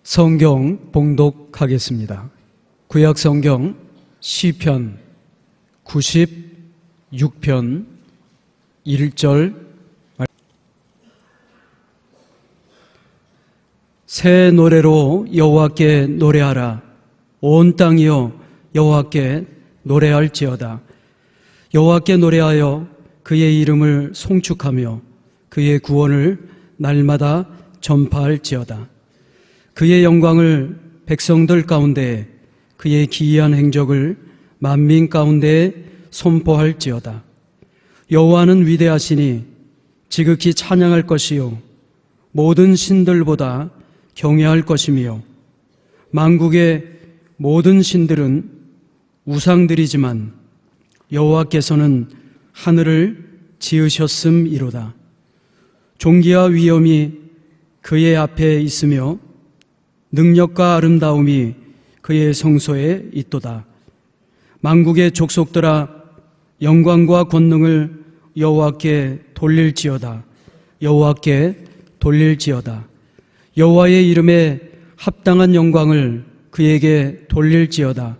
성경 봉독하겠습니다. 구약 성경 시편 96편 1절. 새 노래로 여호와께 노래하라. 온 땅이여 여호와께 노래할지어다. 여호와께 노래하여 그의 이름을 송축하며 그의 구원을 날마다 전파할지어다. 그의 영광을 백성들 가운데, 그의 기이한 행적을 만민 가운데 선포할지어다. 여호와는 위대하시니 지극히 찬양할 것이요 모든 신들보다 경외할 것이며, 만국의 모든 신들은 우상들이지만 여호와께서는 하늘을 지으셨음이로다. 존귀와 위엄이 그의 앞에 있으며 능력과 아름다움이 그의 성소에 있도다. 만국의 족속들아, 영광과 권능을 여호와께 돌릴지어다. 여호와께 돌릴지어다. 여호와의 이름에 합당한 영광을 그에게 돌릴지어다.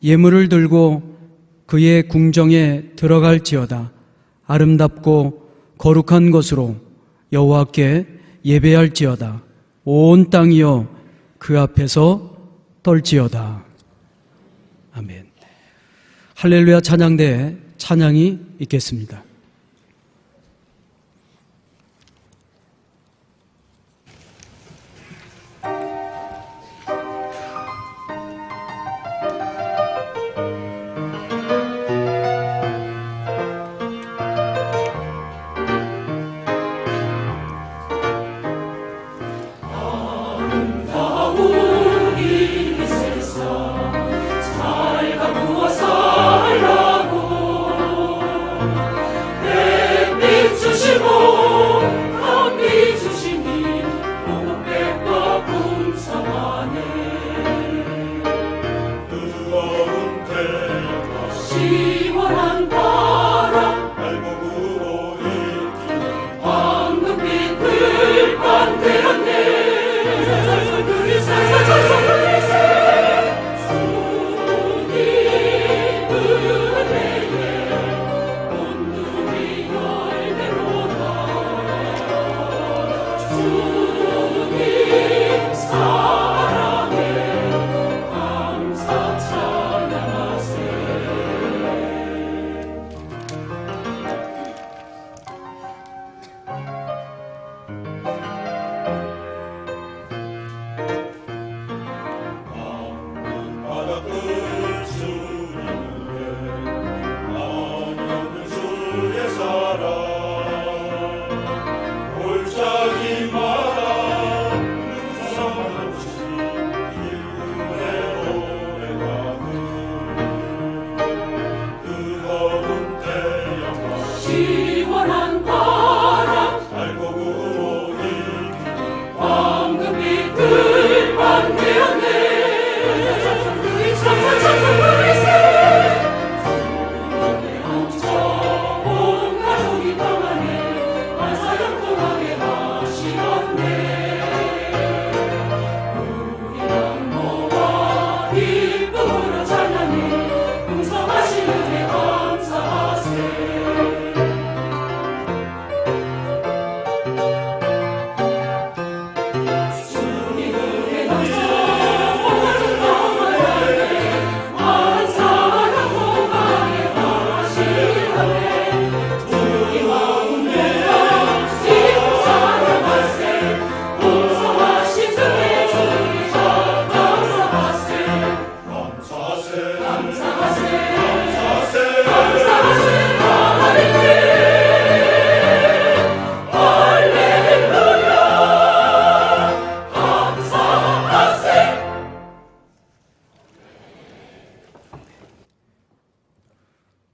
예물을 들고 그의 궁정에 들어갈지어다. 아름답고 거룩한 것으로 여호와께 예배할지어다. 온 땅이여 그 앞에서 떨지어다. 아멘. 할렐루야 찬양대에 찬양이 있겠습니다.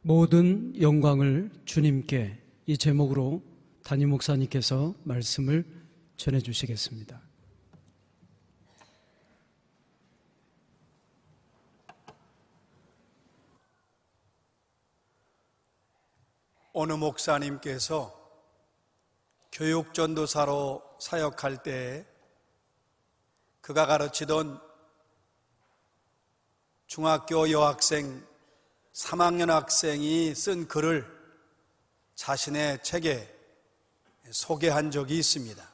모든 영광을 주님께, 이 제목으로 담임 목사님께서 말씀을 전해 주시겠습니다. 어느 목사님께서 교육전도사로 사역할 때 그가 가르치던 중학교 여학생 3학년 학생이 쓴 글을 자신의 책에 소개한 적이 있습니다.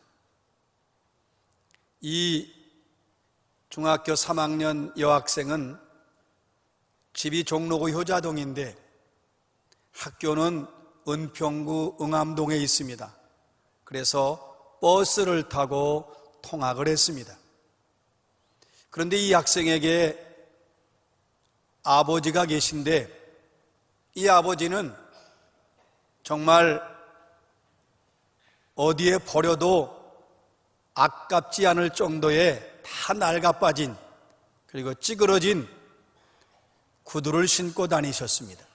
이 중학교 3학년 여학생은 집이 종로구 효자동인데 학교는 은평구 응암동에 있습니다. 그래서 버스를 타고 통학을 했습니다. 그런데 이 학생에게 아버지가 계신데 이 아버지는 정말 어디에 버려도 아깝지 않을 정도의 다 낡아빠진 그리고 찌그러진 구두를 신고 다니셨습니다.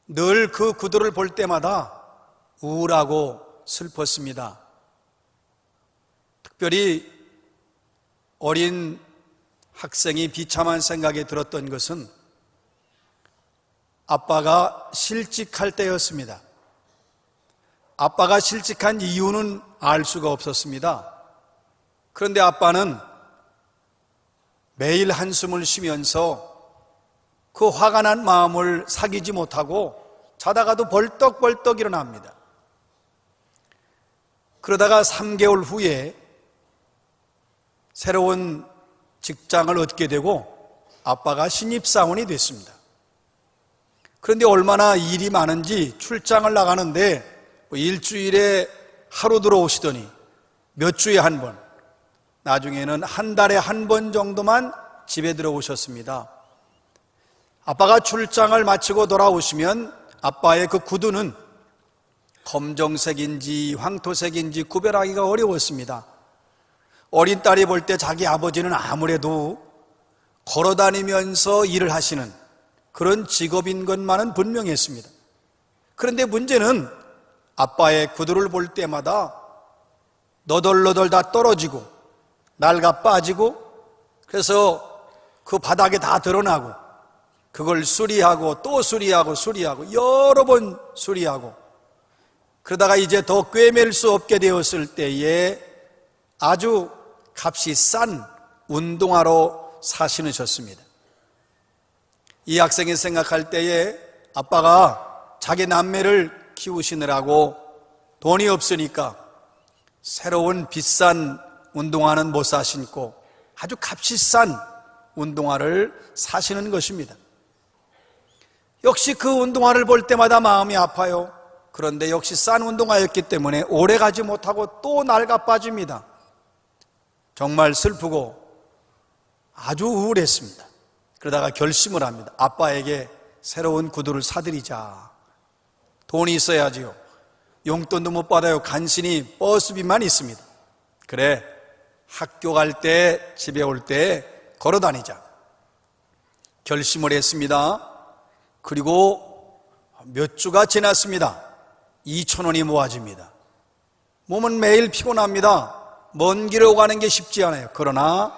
늘 그 구두를 볼 때마다 우울하고 슬펐습니다. 특별히 어린 학생이 비참한 생각이 들었던 것은 아빠가 실직할 때였습니다. 아빠가 실직한 이유는 알 수가 없었습니다. 그런데 아빠는 매일 한숨을 쉬면서 그 화가 난 마음을 사귀지 못하고 자다가도 벌떡벌떡 일어납니다. 그러다가 3개월 후에 새로운 직장을 얻게 되고 아빠가 신입사원이 됐습니다. 그런데 얼마나 일이 많은지 출장을 나가는데 일주일에 하루 들어오시더니 몇 주에 한 번, 나중에는 한 달에 한 번 정도만 집에 들어오셨습니다. 아빠가 출장을 마치고 돌아오시면 아빠의 그 구두는 검정색인지 황토색인지 구별하기가 어려웠습니다. 어린 딸이 볼 때 자기 아버지는 아무래도 걸어다니면서 일을 하시는 그런 직업인 것만은 분명했습니다. 그런데 문제는 아빠의 구두를 볼 때마다 너덜너덜 다 떨어지고 낡아 빠지고 그래서 그 바닥에 다 드러나고 그걸 수리하고 또 수리하고 여러 번 수리하고 그러다가 이제 더 꿰맬 수 없게 되었을 때에 아주 값이 싼 운동화로 사신으셨습니다. 이 학생이 생각할 때에 아빠가 자기 남매를 키우시느라고 돈이 없으니까 새로운 비싼 운동화는 못 사 신고 아주 값이 싼 운동화를 사시는 것입니다. 역시 그 운동화를 볼 때마다 마음이 아파요. 그런데 역시 싼 운동화였기 때문에 오래 가지 못하고 또 낡아 빠집니다. 정말 슬프고 아주 우울했습니다. 그러다가 결심을 합니다. 아빠에게 새로운 구두를 사드리자. 돈이 있어야지요. 용돈도 못 받아요. 간신히 버스비만 있습니다. 그래, 학교 갈 때, 집에 올 때 걸어 다니자. 결심을 했습니다. 그리고 몇 주가 지났습니다. 2,000원이 모아집니다. 몸은 매일 피곤합니다. 먼 길을 가는 게 쉽지 않아요. 그러나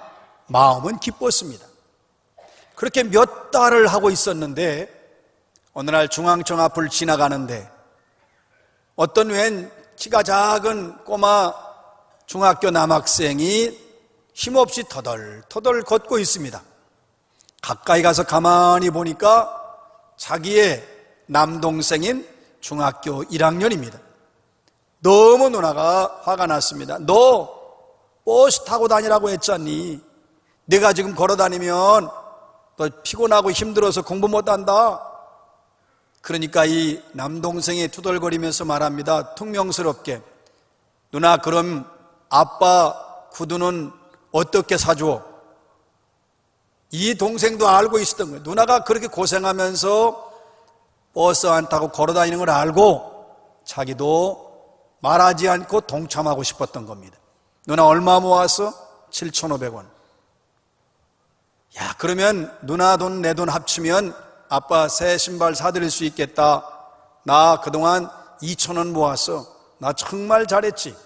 마음은 기뻤습니다. 그렇게 몇 달을 하고 있었는데 어느 날 중앙청 앞을 지나가는데 어떤 웬 키가 작은 꼬마 중학교 남학생이 힘없이 터덜터덜 걷고 있습니다. 가까이 가서 가만히 보니까 자기의 남동생인 중학교 1학년입니다. 너무 누나가 화가 났습니다. 너 버스 타고 다니라고 했잖니. 내가 지금 걸어 다니면 너 피곤하고 힘들어서 공부 못한다. 그러니까 이 남동생이 투덜거리면서 말합니다. 퉁명스럽게. 누나, 그럼 아빠 구두는 어떻게 사주어? 이 동생도 알고 있었던 거예요. 누나가 그렇게 고생하면서 버스 안 타고 걸어 다니는 걸 알고 자기도 말하지 않고 동참하고 싶었던 겁니다. 누나 얼마 모았어? 7,500원. 야, 그러면 누나 돈 내 돈 합치면 아빠 새 신발 사드릴 수 있겠다. 나 그동안 2,000원 모았어. 나 정말 잘했지.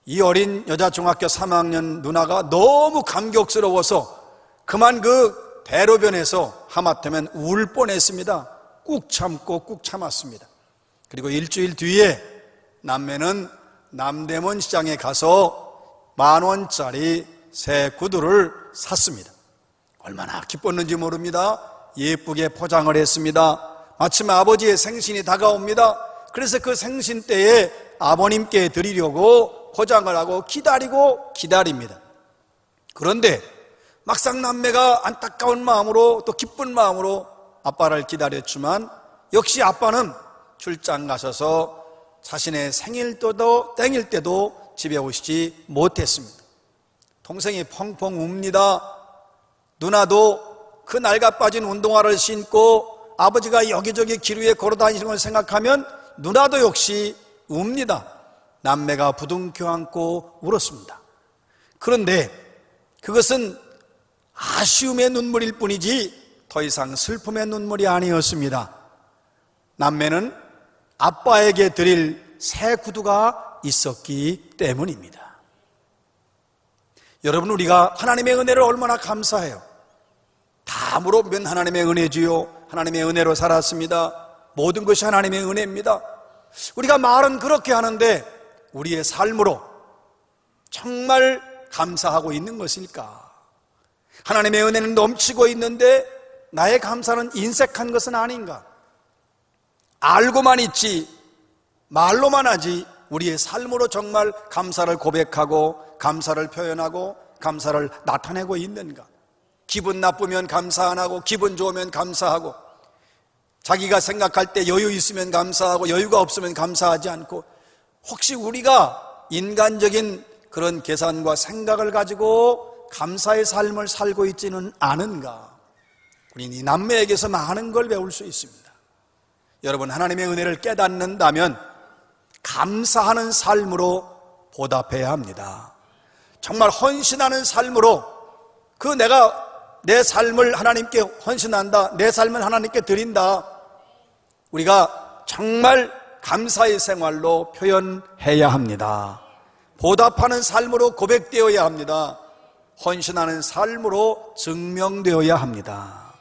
이 어린 여자 중학교 3학년 누나가 너무 감격스러워서 그만 그 대로변에서 하마터면 울 뻔했습니다. 꾹 참았습니다. 그리고 일주일 뒤에 남매는 남대문 시장에 가서 10,000원짜리 새 구두를 샀습니다. 얼마나 기뻤는지 모릅니다. 예쁘게 포장을 했습니다. 마침 아버지의 생신이 다가옵니다. 그래서 그 생신 때에 아버님께 드리려고 포장을 하고 기다립니다. 그런데 막상 남매가 안타까운 마음으로 또 기쁜 마음으로 아빠를 기다렸지만 역시 아빠는 출장 가셔서 자신의 생일 때도 집에 오시지 못했습니다. 동생이 펑펑 웁니다. 누나도 그 낡아 빠진 운동화를 신고 아버지가 여기저기 길 위에 걸어 다니는 걸 생각하면 누나도 역시 웁니다. 남매가 부둥켜 안고 울었습니다. 그런데 그것은 아쉬움의 눈물일 뿐이지 더 이상 슬픔의 눈물이 아니었습니다. 남매는 아빠에게 드릴 새 구두가 있었기 때문입니다. 여러분, 우리가 하나님의 은혜를 얼마나 감사해요. 다 물어보면 하나님의 은혜지요, 하나님의 은혜로 살았습니다, 모든 것이 하나님의 은혜입니다. 우리가 말은 그렇게 하는데 우리의 삶으로 정말 감사하고 있는 것일까? 하나님의 은혜는 넘치고 있는데 나의 감사는 인색한 것은 아닌가? 알고만 있지 말로만 하지 우리의 삶으로 정말 감사를 고백하고 감사를 표현하고 감사를 나타내고 있는가? 기분 나쁘면 감사 안 하고 기분 좋으면 감사하고 자기가 생각할 때 여유 있으면 감사하고 여유가 없으면 감사하지 않고 혹시 우리가 인간적인 그런 계산과 생각을 가지고 감사의 삶을 살고 있지는 않은가? 우리는 이 남매에게서 많은 걸 배울 수 있습니다. 여러분, 하나님의 은혜를 깨닫는다면 감사하는 삶으로 보답해야 합니다. 정말 헌신하는 삶으로 내가 내 삶을 하나님께 헌신한다, 내 삶을 하나님께 드린다, 우리가 정말 감사의 생활로 표현해야 합니다. 보답하는 삶으로 고백되어야 합니다. 헌신하는 삶으로 증명되어야 합니다.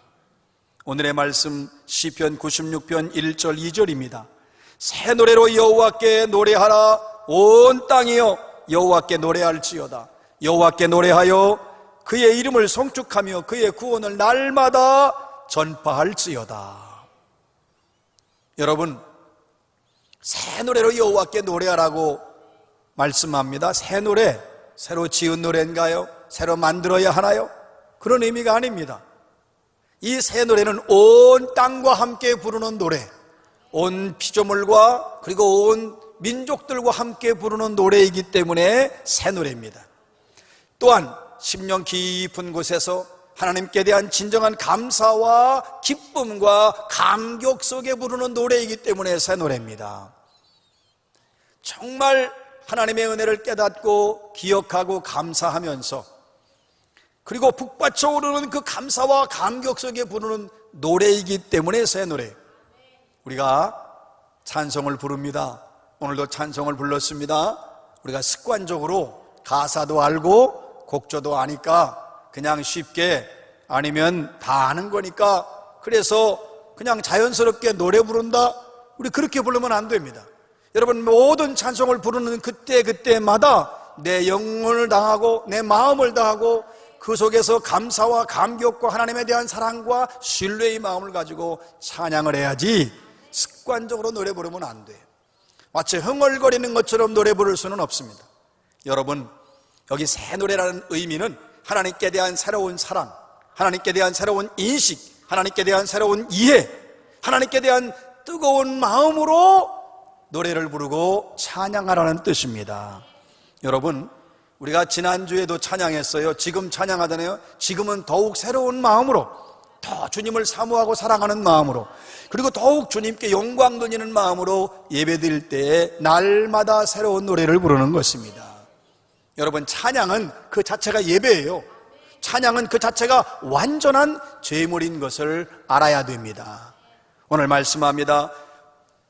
오늘의 말씀 시편 96편 1절 2절입니다. 새 노래로 여호와께 노래하라. 온 땅이여 여호와께 노래할지어다. 여호와께 노래하여 그의 이름을 송축하며 그의 구원을 날마다 전파할지어다. 여러분, 새 노래로 여호와께 노래하라고 말씀합니다. 새 노래, 새로 지은 노래인가요? 새로 만들어야 하나요? 그런 의미가 아닙니다. 이 새 노래는 온 땅과 함께 부르는 노래, 온 피조물과 그리고 온 민족들과 함께 부르는 노래이기 때문에 새 노래입니다. 또한 심령 깊은 곳에서 하나님께 대한 진정한 감사와 기쁨과 감격 속에 부르는 노래이기 때문에 새 노래입니다. 정말 하나님의 은혜를 깨닫고 기억하고 감사하면서 그리고 북받쳐 오르는 그 감사와 감격 속에 부르는 노래이기 때문에 새 노래. 우리가 찬송을 부릅니다. 오늘도 찬송을 불렀습니다. 우리가 습관적으로 가사도 알고 곡조도 아니까 그냥 쉽게 아니면 다 아는 거니까 그래서 그냥 자연스럽게 노래 부른다, 우리 그렇게 부르면 안 됩니다. 여러분, 모든 찬송을 부르는 그때마다 내 영혼을 다하고 내 마음을 다하고 그 속에서 감사와 감격과 하나님에 대한 사랑과 신뢰의 마음을 가지고 찬양을 해야지 습관적으로 노래 부르면 안 돼요. 마치 흥얼거리는 것처럼 노래 부를 수는 없습니다. 여러분, 여기 새 노래라는 의미는 하나님께 대한 새로운 사랑, 하나님께 대한 새로운 인식, 하나님께 대한 새로운 이해, 하나님께 대한 뜨거운 마음으로 노래를 부르고 찬양하라는 뜻입니다. 여러분, 우리가 지난주에도 찬양했어요. 지금 찬양하잖아요. 지금은 더욱 새로운 마음으로, 더 주님을 사모하고 사랑하는 마음으로, 그리고 더욱 주님께 영광 돌리는 마음으로 예배드릴 때에 날마다 새로운 노래를 부르는 것입니다. 여러분, 찬양은 그 자체가 예배예요. 찬양은 그 자체가 완전한 제물인 것을 알아야 됩니다. 오늘 말씀합니다.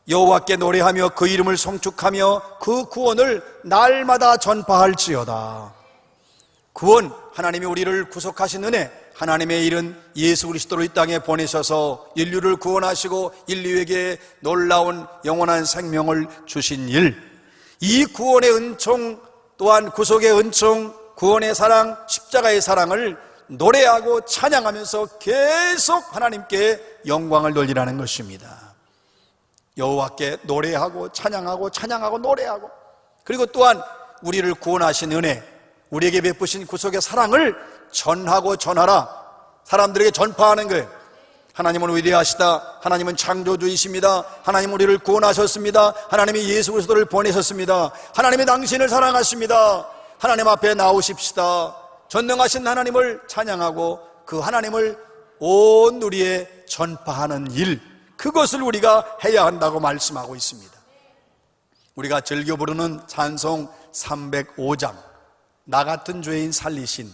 여호와께 노래하며 그 이름을 송축하며 그 구원을 날마다 전파할지어다. 구원, 하나님이 우리를 구속하신 은혜, 하나님의 일은 예수 그리스도를 이 땅에 보내셔서 인류를 구원하시고 인류에게 놀라운 영원한 생명을 주신 일, 이 구원의 은총, 또한 구속의 은총, 구원의 사랑, 십자가의 사랑을 노래하고 찬양하면서 계속 하나님께 영광을 돌리라는 것입니다. 여호와께 노래하고 찬양하고 찬양하고 노래하고, 그리고 또한 우리를 구원하신 은혜, 우리에게 베푸신 구속의 사랑을 전하고 전하라, 사람들에게 전파하는 거예요. 하나님은 위대하시다. 하나님은 창조주이십니다. 하나님 우리를 구원하셨습니다. 하나님이 예수 그리스도를 보내셨습니다. 하나님이 당신을 사랑하십니다. 하나님 앞에 나오십시다. 전능하신 하나님을 찬양하고 그 하나님을 온 누리에 전파하는 일, 그것을 우리가 해야 한다고 말씀하고 있습니다. 우리가 즐겨 부르는 찬송 305장, 나 같은 죄인 살리신,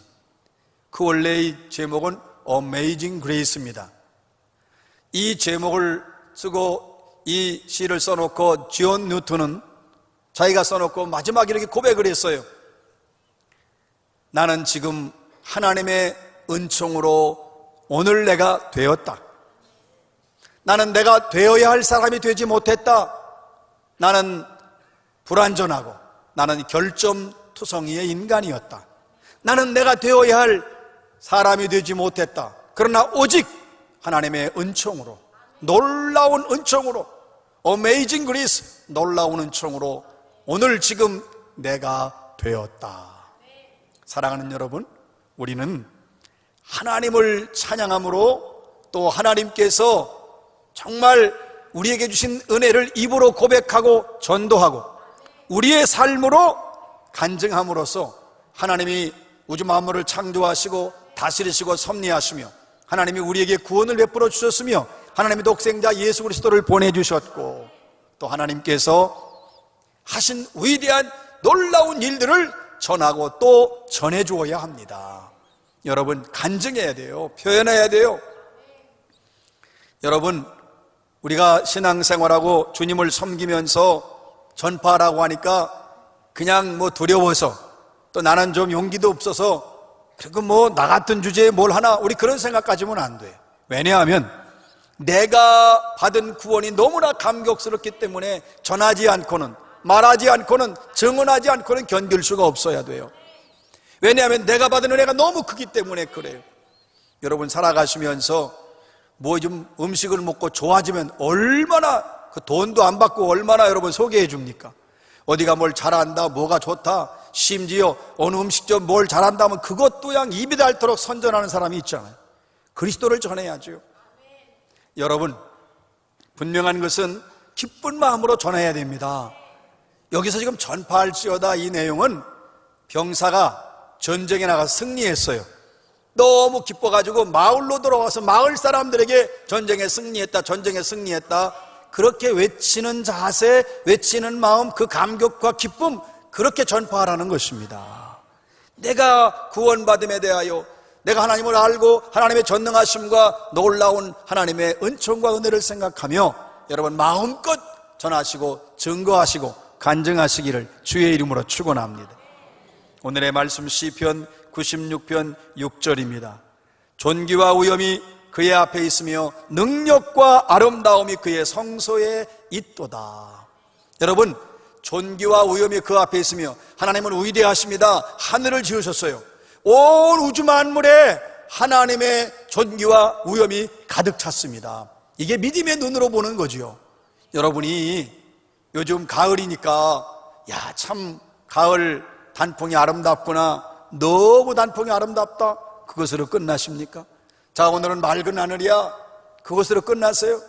그 원래의 제목은 Amazing Grace입니다. 이 제목을 쓰고 이 시를 써놓고 존 뉴턴은 자기가 써놓고 마지막에 이렇게 고백을 했어요. 나는 지금 하나님의 은총으로 오늘 내가 되었다. 나는 내가 되어야 할 사람이 되지 못했다. 나는 불완전하고 나는 결점투성이의 인간이었다. 나는 내가 되어야 할 사람이 되지 못했다. 그러나 오직 하나님의 은총으로, 놀라운 은총으로, Amazing Grace, 놀라운 은총으로 오늘 지금 내가 되었다. 사랑하는 여러분, 우리는 하나님을 찬양함으로 또 하나님께서 정말 우리에게 주신 은혜를 입으로 고백하고 전도하고 우리의 삶으로 간증함으로써 하나님이 우주 만물을 창조하시고 다스리시고 섭리하시며 하나님이 우리에게 구원을 베풀어 주셨으며 하나님의 독생자 예수 그리스도를 보내주셨고 또 하나님께서 하신 위대한 놀라운 일들을 전하고 또 전해주어야 합니다. 여러분, 간증해야 돼요. 표현해야 돼요. 여러분, 우리가 신앙생활하고 주님을 섬기면서 전파하라고 하니까 그냥 두려워서, 또 나는 좀 용기도 없어서, 그리고 나 같은 주제에 뭘 하나, 우리 그런 생각 가지면 안 돼요. 왜냐하면 내가 받은 구원이 너무나 감격스럽기 때문에 전하지 않고는, 말하지 않고는, 증언하지 않고는 견딜 수가 없어야 돼요. 왜냐하면 내가 받은 은혜가 너무 크기 때문에 그래요. 여러분, 살아가시면서 좀 음식을 먹고 좋아지면 얼마나, 그 돈도 안 받고 얼마나 여러분 소개해 줍니까? 어디가 뭘 잘한다, 뭐가 좋다, 심지어 어느 음식점 뭘 잘한다 하면 그것 또한 입이 닳도록 선전하는 사람이 있잖아요. 그리스도를 전해야죠. 여러분, 분명한 것은 기쁜 마음으로 전해야 됩니다. 여기서 지금 전파할지어다, 이 내용은 병사가 전쟁에 나가 승리했어요. 너무 기뻐가지고 마을로 돌아와서 마을 사람들에게 전쟁에 승리했다 그렇게 외치는 자세, 외치는 마음, 그 감격과 기쁨, 그렇게 전파하라는 것입니다. 내가 구원받음에 대하여 내가 하나님을 알고 하나님의 전능하심과 놀라운 하나님의 은총과 은혜를 생각하며 여러분 마음껏 전하시고 증거하시고 간증하시기를 주의 이름으로 축원합니다. 오늘의 말씀 시편 96편 6절입니다. 존귀와 위엄이 그의 앞에 있으며 능력과 아름다움이 그의 성소에 있도다. 여러분, 존귀와 위엄이 그 앞에 있으며 하나님은 위대하십니다. 하늘을 지으셨어요. 온 우주 만물에 하나님의 존귀와 위엄이 가득 찼습니다. 이게 믿음의 눈으로 보는 거지요. 여러분이 요즘 가을이니까 참 가을 단풍이 아름답구나, 너무 단풍이 아름답다, 그것으로 끝나십니까? 자, 오늘은 맑은 하늘이야, 그것으로 끝났어요?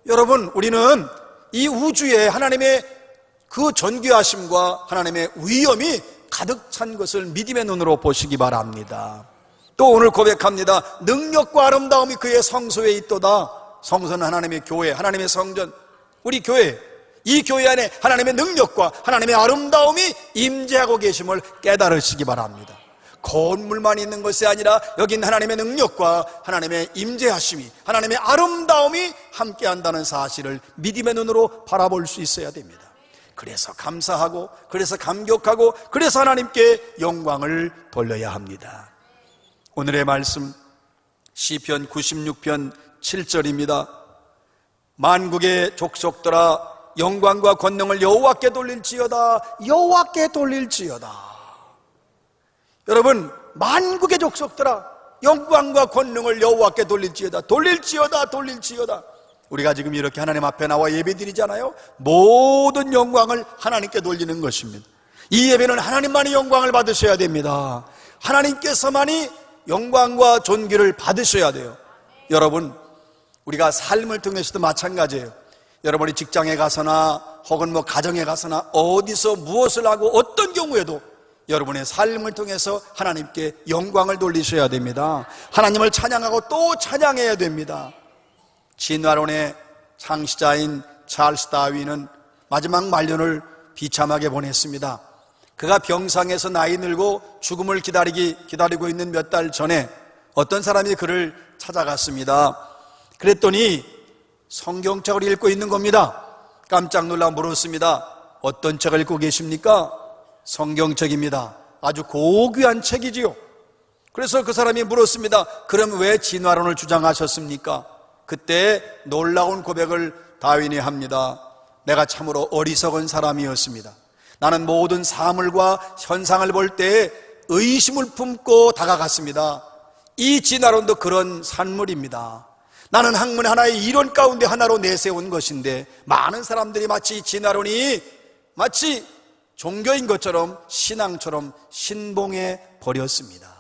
여러분, 우리는 이 우주에 하나님의 그 존귀하심과 하나님의 위엄이 가득 찬 것을 믿음의 눈으로 보시기 바랍니다. 또 오늘 고백합니다. 능력과 아름다움이 그의 성소에 있도다. 성소는 하나님의 교회, 하나님의 성전, 우리 교회, 이 교회 안에 하나님의 능력과 하나님의 아름다움이 임재하고 계심을 깨달으시기 바랍니다. 건물만 있는 것이 아니라 여긴 하나님의 능력과 하나님의 임재하심이, 하나님의 아름다움이 함께한다는 사실을 믿음의 눈으로 바라볼 수 있어야 됩니다. 그래서 감사하고, 그래서 감격하고, 그래서 하나님께 영광을 돌려야 합니다. 오늘의 말씀 시편 96편 7절입니다. 만국의 족속들아 영광과 권능을 여호와께 돌릴지어다. 여호와께 돌릴지어다. 여러분, 만국의 족속들아 영광과 권능을 여호와께 돌릴지어다. 돌릴지어다. 돌릴지어다. 우리가 지금 이렇게 하나님 앞에 나와 예배드리잖아요. 모든 영광을 하나님께 돌리는 것입니다. 이 예배는 하나님만이 영광을 받으셔야 됩니다. 하나님께서만이 영광과 존귀를 받으셔야 돼요. 여러분, 우리가 삶을 통해서도 마찬가지예요. 여러분이 직장에 가서나 혹은 가정에 가서나 어디서 무엇을 하고 어떤 경우에도 여러분의 삶을 통해서 하나님께 영광을 돌리셔야 됩니다. 하나님을 찬양하고 또 찬양해야 됩니다. 진화론의 창시자인 찰스 다윈은 마지막 말년을 비참하게 보냈습니다. 그가 병상에서 나이 들고 죽음을 기다리고 있는 몇 달 전에 어떤 사람이 그를 찾아갔습니다. 그랬더니 성경책을 읽고 있는 겁니다. 깜짝 놀라 물었습니다. 어떤 책을 읽고 계십니까? 성경책입니다. 아주 고귀한 책이지요. 그래서 그 사람이 물었습니다. 그럼 왜 진화론을 주장하셨습니까? 그때 놀라운 고백을 다윈이 합니다. 내가 참으로 어리석은 사람이었습니다. 나는 모든 사물과 현상을 볼 때 의심을 품고 다가갔습니다. 이 진화론도 그런 산물입니다. 나는 학문 하나의 이론 가운데 하나로 내세운 것인데 많은 사람들이 마치 진화론이 마치 종교인 것처럼 신앙처럼 신봉해 버렸습니다.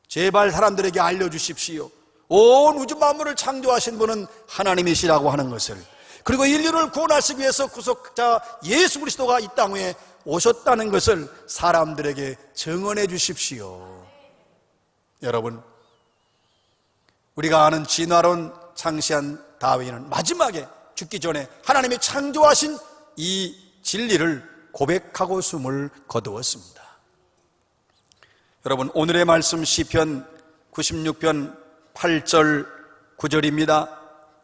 제발 사람들에게 알려주십시오. 온 우주 만물을 창조하신 분은 하나님이시라고 하는 것을, 그리고 인류를 구원하시기 위해서 구속자 예수 그리스도가 이 땅에 오셨다는 것을 사람들에게 증언해 주십시오. 여러분, 우리가 아는 진화론 창시한 다윈은 마지막에 죽기 전에 하나님이 창조하신 이 진리를 고백하고 숨을 거두었습니다. 여러분, 오늘의 말씀 시편 96편 8절 9절입니다.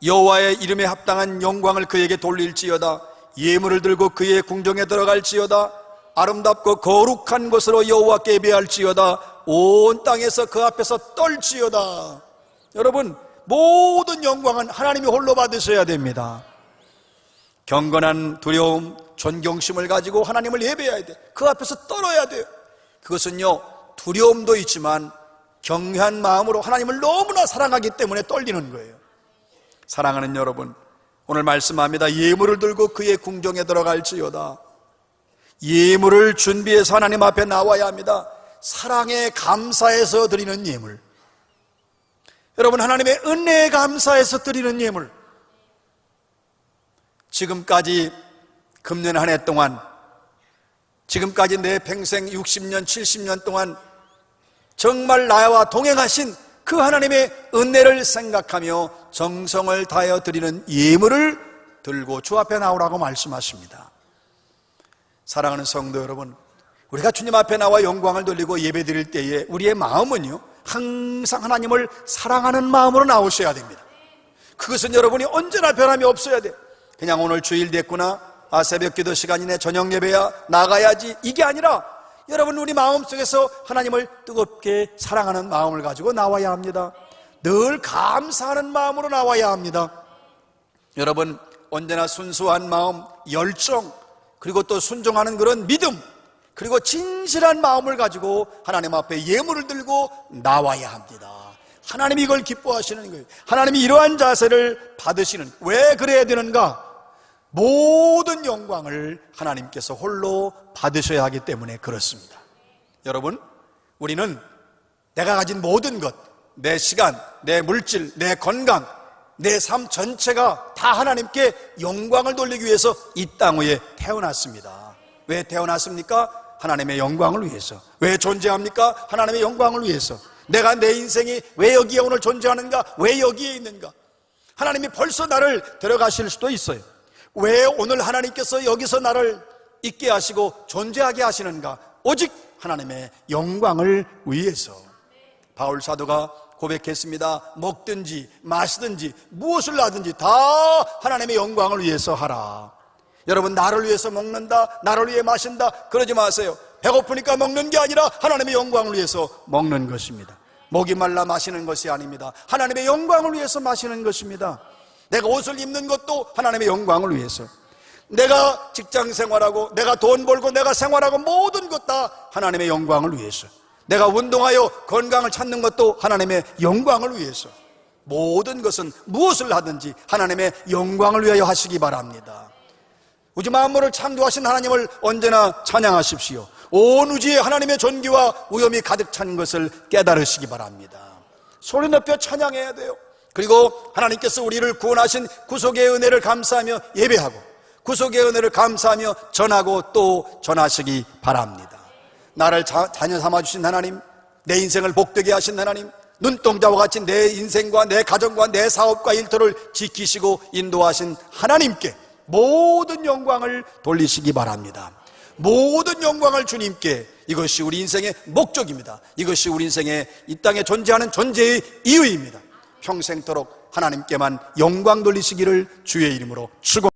여호와의 이름에 합당한 영광을 그에게 돌릴지어다. 예물을 들고 그의 궁정에 들어갈지어다. 아름답고 거룩한 곳으로 여호와께 예배할지어다. 온 땅에서 그 앞에서 떨지어다. 여러분, 모든 영광은 하나님이 홀로 받으셔야 됩니다. 경건한 두려움, 존경심을 가지고 하나님을 예배해야 돼. 그 앞에서 떨어야 돼요. 그것은요, 두려움도 있지만 경외한 마음으로 하나님을 너무나 사랑하기 때문에 떨리는 거예요. 사랑하는 여러분, 오늘 말씀합니다. 예물을 들고 그의 궁정에 들어갈지어다. 예물을 준비해서 하나님 앞에 나와야 합니다. 사랑에 감사해서 드리는 예물, 여러분, 하나님의 은혜에 감사해서 드리는 예물. 지금까지 금년 한 해 동안, 지금까지 내 평생 60년 70년 동안 정말 나와 동행하신 그 하나님의 은혜를 생각하며 정성을 다하여 드리는 예물을 들고 주 앞에 나오라고 말씀하십니다. 사랑하는 성도 여러분, 우리가 주님 앞에 나와 영광을 돌리고 예배 드릴 때에 우리의 마음은요, 항상 하나님을 사랑하는 마음으로 나오셔야 됩니다. 그것은 여러분이 언제나 변함이 없어야 돼요. 그냥 오늘 주일 됐구나, 새벽 기도 시간이네, 저녁 예배야, 나가야지, 이게 아니라 여러분, 우리 마음속에서 하나님을 뜨겁게 사랑하는 마음을 가지고 나와야 합니다. 늘 감사하는 마음으로 나와야 합니다. 여러분, 언제나 순수한 마음, 열정, 그리고 또 순종하는 그런 믿음, 그리고 진실한 마음을 가지고 하나님 앞에 예물을 들고 나와야 합니다. 하나님이 이걸 기뻐하시는 거예요. 하나님이 이러한 자세를 받으시는, 왜 그래야 되는가? 모든 영광을 하나님께서 홀로 받으셔야 하기 때문에 그렇습니다. 여러분, 우리는 내가 가진 모든 것, 내 시간, 내 물질, 내 건강, 내 삶 전체가 다 하나님께 영광을 돌리기 위해서 이 땅 위에 태어났습니다. 왜 태어났습니까? 하나님의 영광을 위해서. 왜 존재합니까? 하나님의 영광을 위해서. 내가, 내 인생이 왜 여기에 오늘 존재하는가? 왜 여기에 있는가? 하나님이 벌써 나를 데려가실 수도 있어요. 왜 오늘 하나님께서 여기서 나를 있게 하시고 존재하게 하시는가? 오직 하나님의 영광을 위해서. 바울 사도가 고백했습니다. 먹든지 마시든지 무엇을 하든지 다 하나님의 영광을 위해서 하라. 여러분, 나를 위해서 먹는다, 나를 위해 마신다, 그러지 마세요. 배고프니까 먹는 게 아니라 하나님의 영광을 위해서 먹는 것입니다. 목이 말라 마시는 것이 아닙니다. 하나님의 영광을 위해서 마시는 것입니다. 내가 옷을 입는 것도 하나님의 영광을 위해서. 내가 직장 생활하고, 내가 돈 벌고, 내가 생활하고, 모든 것 다 하나님의 영광을 위해서. 내가 운동하여 건강을 찾는 것도 하나님의 영광을 위해서. 모든 것은 무엇을 하든지 하나님의 영광을 위하여 하시기 바랍니다. 우주 만물을 창조하신 하나님을 언제나 찬양하십시오. 온 우주에 하나님의 존귀와 위엄이 가득 찬 것을 깨달으시기 바랍니다. 소리 높여 찬양해야 돼요. 그리고 하나님께서 우리를 구원하신 구속의 은혜를 감사하며 예배하고, 구속의 은혜를 감사하며 전하고 또 전하시기 바랍니다. 나를 자녀 삼아주신 하나님, 내 인생을 복되게 하신 하나님, 눈동자와 같이 내 인생과 내 가정과 내 사업과 일터를 지키시고 인도하신 하나님께 모든 영광을 돌리시기 바랍니다. 모든 영광을 주님께. 이것이 우리 인생의 목적입니다. 이것이 우리 인생의 이 땅에 존재하는 존재의 이유입니다. 평생토록 하나님께만 영광 돌리시기를 주의 이름으로 축원합니다.